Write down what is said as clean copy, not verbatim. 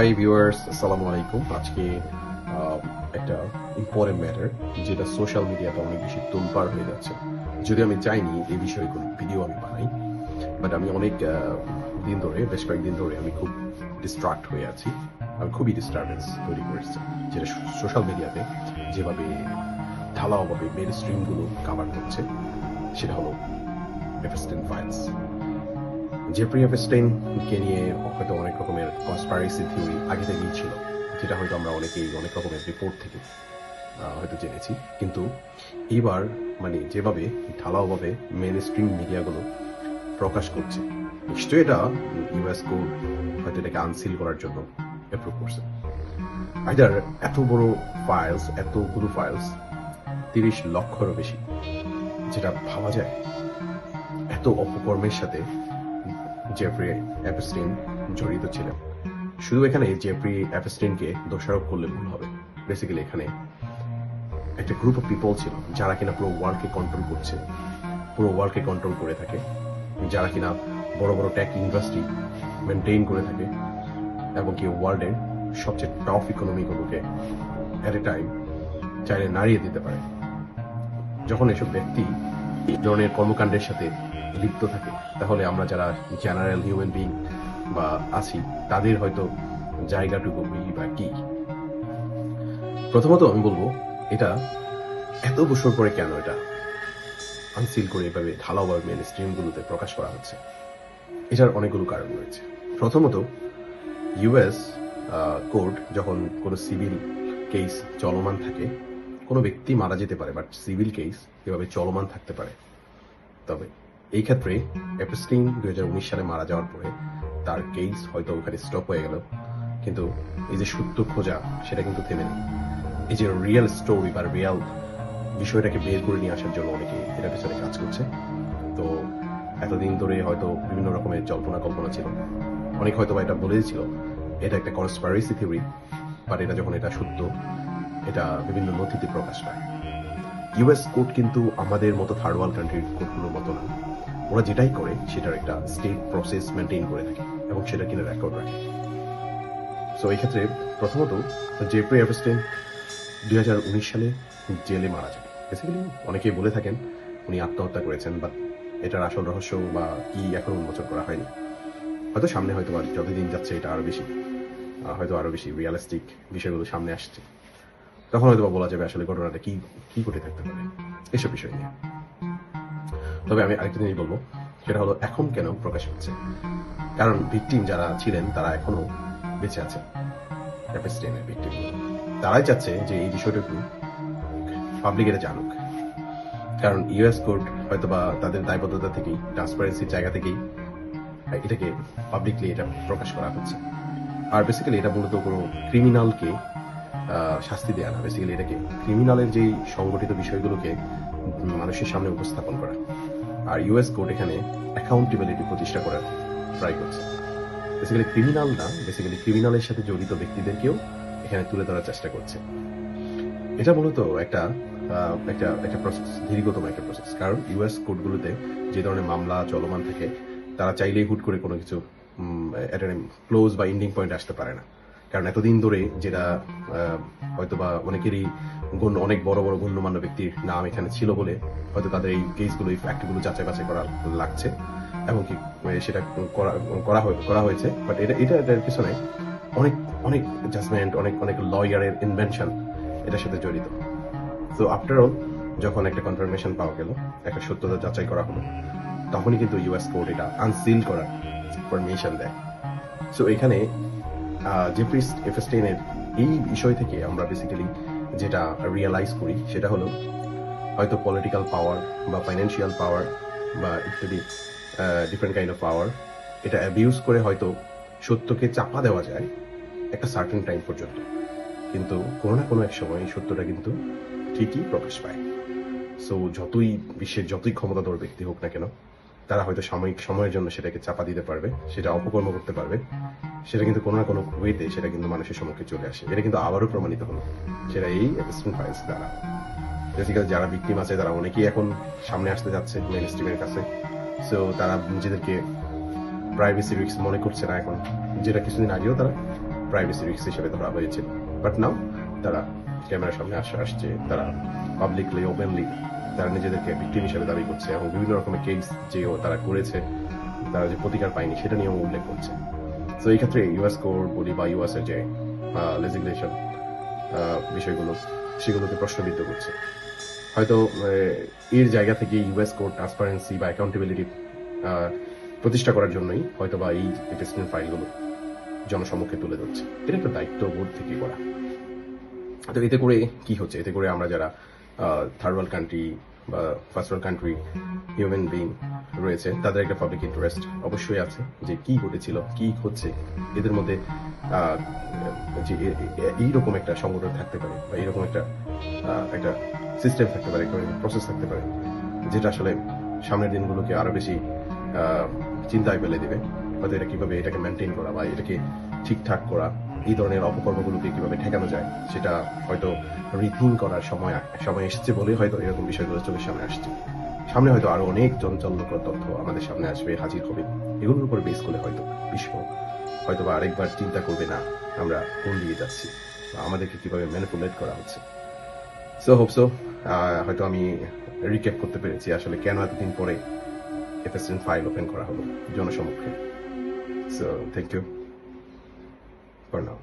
Hi viewers, আসসালামু আলাইকুম। আজকে একটা ইম্পর্টেন্ট ম্যাটার, যেটা সোশ্যাল মিডিয়াতে অনেক বেশি তোলপাড় হয়ে যাচ্ছে। যদি আমি চাইনি এই বিষয়ে কোনো ভিডিও আমি বানাই, বাট আমি অনেক দিন ধরে, বেশ কয়েকদিন ধরে আমি খুব ডিস্ট্রাক্ট হয়ে আছি। আমি খুবই ডিস্টারবেন্স তৈরি করেছি, যেটা সোশ্যাল মিডিয়াতে যেভাবে ঢালাওভাবে মেন স্ট্রিমগুলো কাভার করছে, সেটা হলো এফস্টেইন ফাইলস। জেফ্রি এপস্টেইনকে নিয়ে হয়তো অনেক রকমের কনস্পাইরেসি থিওরি আগে থেকেই ছিল, যেটা হয়তো আমরা অনেকেই অনেক রকমের রিপোর্ট থেকে হয়তো জেনেছি। কিন্তু এইবার যেভাবে ঢালাওভাবে মেন স্ট্রিম মিডিয়াগুলো প্রকাশ করছে, নিশ্চয়ই এটা ইউএস কোর্ট হয়তো এটাকে আনসিল করার জন্য অ্যাপ্রুভ করছে। আইদার এত বড় ফাইলস, এতগুলো ফাইলস, 30 লক্ষেরও বেশি, যেটা ভাবা যায় এত অপকর্মের সাথে জেফ্রি এপস্টেইন জড়িত ছিলেন। শুধু এখানে জেফ্রি এপস্টেইনকে দোষারোপ করলে ভুল হবে। বেসিক্যালি এখানে একটা গ্রুপ অফ পিপল ছিল যারা কিনা পুরো ওয়ার্ল্ডকে কন্ট্রোল করছে, পুরো ওয়ার্ল্ডকে কন্ট্রোল করে থাকে, যারা কিনা বড় বড় টেক ইন্ডাস্ট্রি মেনটেইন করে থাকে, এবং কি ওয়ার্ল্ডের সবচেয়ে টপ ইকোনমিগুলোকে এট এ টাইম চাইলে নাড়িয়ে দিতে পারে। যখন এসব ব্যক্তি এই ধরনের কর্মকাণ্ডের সাথে লিপ্ত থাকে, তাহলে আমরা যারা জেনারেল হিউম্যান বিং বা আছি, তাদের হয়তো জায়গাটুকু বা কি। প্রথমত আমি বলবো, এটা এত বছর পরে কেন এটা আনসিল করে এভাবে ঢালাওভাবে মেন স্ট্রিমগুলোতে প্রকাশ করা হচ্ছে? এটার অনেকগুলো কারণ রয়েছে। প্রথমত, ইউএস কোর্ট যখন কোনো সিভিল কেস চলমান থাকে, কোনো ব্যক্তি মারা যেতে পারে, বাট সিভিল কেস এভাবে চলমান থাকতে পারে। তবে এই ক্ষেত্রে এপস্টেইন 2019 সালে মারা যাওয়ার পরে তার কেস হয়তো ওখানে স্টপ হয়ে গেল, কিন্তু এই যে সত্য খোঁজা, সেটা কিন্তু থেমে নেই। এই যে রিয়েল স্টোরি বা রিয়েল বিষয়টাকে বের করে নিয়ে আসার জন্য অনেকে এটার পেছনে কাজ করছে। তো এতদিন ধরে হয়তো বিভিন্ন রকমের জল্পনা কল্পনা ছিল, অনেক হয়তো এটা বলেছিল এটা একটা কনস্পাইরেসি থিওরি, বাট এটা যখন এটা সত্য, এটা বিভিন্ন নথিতে প্রকাশ পায়। ইউএস কোর্ট কিন্তু আমাদের মতো থার্ড ওয়ার্ল্ড কান্ট্রির কোর্টগুলোর মতো না। ওরা যেটাই করে সেটার একটা স্টেট প্রসেস মেনটেইন করে থাকে এবং সেটা কিনা রেকর্ড রাখে। সো এই ক্ষেত্রে প্রথমত জেফ্রি এপস্টেইন 2019 সালে জেলে মারা যায়। বেসিক্যালি অনেকেই বলে থাকেন উনি আত্মহত্যা করেছেন, বাট এটার আসল রহস্য বা কি এখনো উন্মোচন করা হয়নি। হয়তো সামনে হয়তো যতদিন যাচ্ছে এটা আরো বেশি রিয়েলিস্টিক বিষয়গুলো সামনে আসছে, তখন হয়তো বলা যাবে আসলে ঘটনাটা কি কি ঘটে থাকতে পারে এসব বিষয় নিয়ে। তবে আমি আরেকটা জিনিস বলবো, সেটা হলো এখন কেন প্রকাশ হচ্ছে। কারণ ভিকটিম যারা ছিলেন তারা এখনো বেঁচে আছে, এপস্টেইনের ভিকটিম, তারাই চাচ্ছে যে এই বিষয়টুকু পাবলিক এটা জানুক। কারণ ইউএস কোর্ট হয়তো বা তাদের দায়বদ্ধতা থেকেই, ট্রান্সপারেন্সির জায়গা থেকেই এটাকে পাবলিকলি এটা প্রকাশ করা হচ্ছে। আর বেসিক্যালি এটা মূলত কোনো ক্রিমিনালকে শাস্তি দেয়া না, বেসিক্যালি এটাকে ক্রিমিনালের যেই সংগঠিত বিষয়গুলোকে মানুষের সামনে উপস্থাপন করা। আর ইউএস কোর্ট এখানে অ্যাকাউন্টেবিলিটি প্রতিষ্ঠা করার ট্রাই করছে। বেসিক্যালি ক্রিমিনাল না, বেসিক্যালি ক্রিমিনালের সাথে জড়িত ব্যক্তিদেরকেও এখানে তুলে ধরার চেষ্টা করছে। এটা মূলত একটা প্রসেস, দীর্ঘতম একটা প্রসেস। কারণ ইউএস কোর্টগুলোতে যে ধরনের মামলা চলমান থাকে, তারা চাইলেই হুট করে কোনো কিছু ক্লোজ বা এন্ডিং পয়েন্ট আসতে পারে না। কারণ এতদিন ধরে যেটা হয়তোবা অনেকেরই অনেক বড় বড় গণ্যমান্য ব্যক্তির নাম এখানে ছিল বলে হয়তো তাদের এই কেসগুলো, এই ফ্যাক্টগুলো যাচাই বাছাই করা লাগছে, এবং কি সেটা করা হয়েছে। বাট এটার পিছনে অনেক অনেক জাজমেন্ট, অনেক লয়ারের ইনভেনশন এটার সাথে জড়িত। তো আফটার অল, যখন একটা কনফার্মেশন পাওয়া গেল, একটা সত্যতা যাচাই করা হলো, তখনই কিন্তু ইউএস কোর্ট এটা আনসিল করার পারমিশন দেয়। সো এখানে জেফ্রি এপস্টেইনের এই বিষয় থেকে আমরা বেসিক্যালি যেটা রিয়েলাইজ করি, সেটা হলো হয়তো পলিটিক্যাল পাওয়ার বা ফাইন্যান্সিয়াল পাওয়ার বা ইত্যাদি ডিফারেন্ট কাইন্ড অফ পাওয়ার, এটা অ্যাবিউজ করে হয়তো সত্যকে চাপা দেওয়া যায় একটা সার্টেন টাইম পর্যন্ত, কিন্তু কোনো না কোনো এক সময় এই সত্যটা কিন্তু ঠিকই প্রকাশ পায়। সো বিশ্বের যতই ক্ষমতাধর ব্যক্তি হোক না কেন, তারা হয়তো সাময়িক সময়ের জন্য সেটাকে চাপা দিতে পারবে, সেটা অপকর্ম করতে পারবে, সেটা কিন্তু কোনো না কোনো ওয়েতে সেটা কিন্তু মানুষের সম্মুখে চলে আসে। এটা কিন্তু আবারও প্রমাণিত হলো, সেটা এই এপস্টেইন ফাইলস দ্বারা। বেসিক্যালি যারা ভিকটিম আছে তারা অনেকেই এখন সামনে আসতে যাচ্ছে মেইন স্ট্রিমের কাছে। সো তারা নিজেদেরকে প্রাইভেসি রিস্ক মনে করছে না এখন, যেটা কিছুদিন আগেও তারা প্রাইভেসি রিস্ক হিসেবে ধরা হয়েছিল। বাট নাও তারা ক্যামেরার সামনে আসছে, তারা পাবলিকলি ওপেনলি তারা নিজেদেরকে ভিকটিম হিসেবে দাবি করছে এবং বিভিন্ন রকমের কেস যে তারা করেছে, তারা যে প্রতিকার পায়নি সেটা নিয়েও উল্লেখ করছে। তো এই ক্ষেত্রে ইউএস কোর্ট বলি বা ইউএস এর যে লেজিসলেশন বিষয়গুলো সেগুলোকে প্রশ্নবিদ্ধ করছে। হয়তো এর জায়গা থেকে ইউএস কোর্ট ট্রান্সপারেন্সি বা অ্যাকাউন্টেবিলিটি প্রতিষ্ঠা করার জন্যই হয়তো বা এই টেস্টিং ফাইলগুলো জনসম্মুখে তুলে ধরছে। এটা একটা দায়িত্ববোধ থেকে করা। তো এতে করে কি হচ্ছে? এতে করে আমরা যারা থার্ড ওয়ার্ল্ড কান্ট্রি বা first world country human being রয়েছে তাদের একটা পাবলিক ইন্টারেস্ট অবশ্যই আছে যে কি ঘটেছিল, কি হচ্ছে, এদের মধ্যে যে এইরকম একটা সংগঠন থাকতে পারে বা এইরকম একটা একটা সিস্টেম থাকতে পারে, একটা প্রসেস থাকতে পারে যেটা আসলে সামনের দিনগুলোকে আরো বেশি চিন্তায় ফেলে দিবে। হয়তো এটা কিভাবে এটাকে মেনটেন করা বা এটাকে ঠিকঠাক করা, এই ধরনের অপকর্মগুলোকে কিভাবে ঠেকানো যায় সেটা হয়তো রিথিং করার সময় এসেছে বলে হয়তো এরকম বিষয়গুলো চোখের সামনে আসছে। সামনে হয়তো আরো অনেক চাঞ্চল্যকর তথ্য আমাদের সামনে আসবে, হাজির হবে। এগুলোর উপর বেস করে হয়তো বিশ্ব হয়তো বা আরেকবার চিন্তা করবে না আমরা কোন দিকে যাচ্ছি বা আমাদেরকে কিভাবে ম্যানিপুলেট করা হচ্ছে। সো হোপ সো হয়তো আমি রিক্যাপ করতে পেরেছি আসলে কেন এতদিন পরে FSN ফাইল ওপেন করা হলো জনসম্মুখে। So thank you for now.